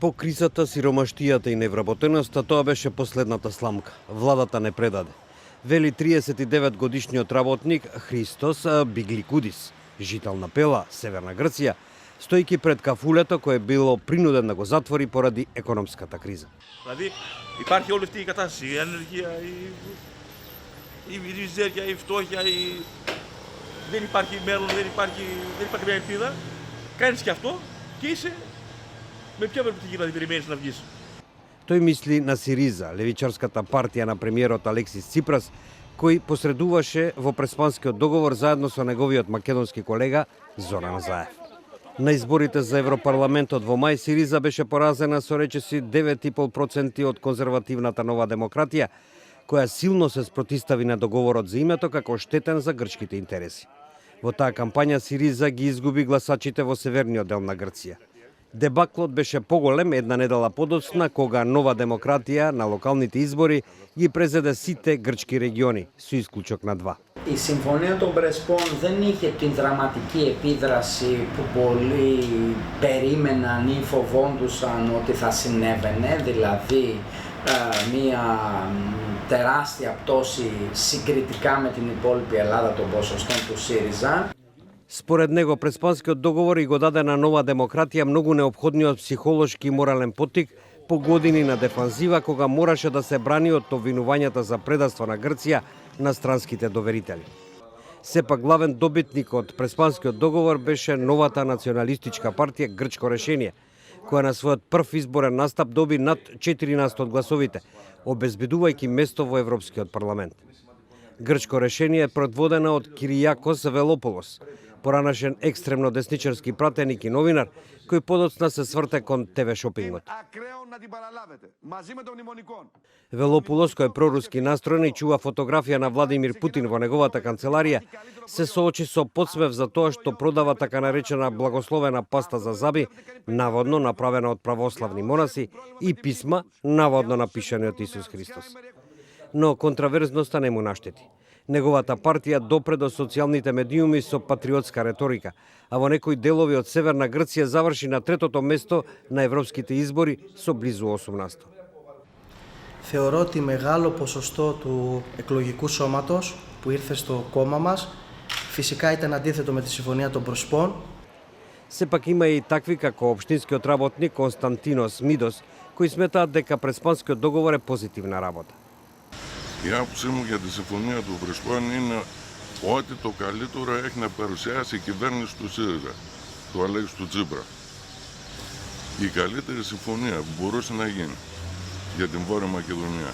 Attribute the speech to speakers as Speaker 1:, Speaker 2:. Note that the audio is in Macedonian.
Speaker 1: По кризата, сиромаштијата и невработеноста, тоа беше последната сламка. Владата не предаде. Вели 39-годишниот работник Христос Бигликудис, жител на Пела, Северна Грција, стојки пред кафулето кое било принуден да го затвори поради економската криза.
Speaker 2: Δηλαδή υπάρχει όλη αυτή η κατάσταση, η ανεργία, η μιζέρια, η φτώχεια, δεν υπάρχει μέλλον, δεν υπάρχει μια ελπίδα. Κάνεις και αυτό και είσαι με ποια προοπτική να περιμένεις να βγεις.
Speaker 1: Тој мисли на Сириза, левичарската партија на премиерот Алексис Ципрас, кој посредуваше во преспанскиот договор заедно со неговиот македонски колега Зоран Заев. На изборите за Европарламентот во мај Сириза беше поразена со речиси 9,5% од конзервативната Нова демократија, која силно се спротистави на договорот за името како штетен за грчките интереси. Во таа кампања Сириза ги изгуби гласачите во северниот дел на Грција. Дебаклот беше поголем една недела подоцна, кога Нова демократија на локалните избори ги презеде сите грчки региони, со исклучок на два.
Speaker 3: Η Συμφωνία των Πρεσπών δεν είχε την δραματική επίδραση που πολλοί περίμεναν ή φοβόντουσαν ότι θα συνέβαινε, δηλαδή μία τεράστια πτώση συγκριτικά με την υπόλοιπη Ελλάδα των ποσοστών του ΣΥΡΙΖΑ.
Speaker 1: Според него, преспанскиот договор и го даде на Нова демократија многу неопходниот психолошки и морален поттик по години на дефанзива, кога мораше да се брани од обвинувањата за предавство на Грција на странските доверители. Сепак главен добитник од преспанскиот договор беше новата националистичка партија Грчко решение, која на својот прв изборен настап доби над 14% од гласовите, обезбедувајќи место во Европскиот парламент. Грчко решение е предводена од Киријакос Велополос, поранашен екстремно десничарски пратеник и новинар, кој подоцна се сврте кон ТВ шопингот. Велополос, кој е проруски настроен и чува фотографија на Владимир Путин во неговата канцеларија, се соочи со подсмев за тоа што продава така наречена благословена паста за заби, наводно направена од православни монаси, и писма, наводно напишани од Исус Христос. Но контраверзноста не му наштети. Неговата партија допре до социјалните медиуми со патриотска реторика, а во некои делови од Северна Грција заврши на третото место на европските избори со близу 8%.
Speaker 4: Θεωρώ ότι μεγάλο ποσοστό του εκλογικού σώματος που ήρθε στο κόμμα μας φυσικά ήταν αντίθετο με τη Συμφωνία των Πρεσπών.
Speaker 1: Сепак има и такви како општинскиот работник Константинос Мидос, кои сметаат дека преспанскиот договор е позитивна работа.
Speaker 5: Η άποψή μου για τη Συμφωνία των Πρεσπών είναι ότι το καλύτερο έχει να παρουσιάσει η κυβέρνηση του ΣΥΡΙΖΑ, του Αλέξη του Τσίπρα. Η καλύτερη συμφωνία που μπορούσε να γίνει για την Βόρεια Μακεδονία.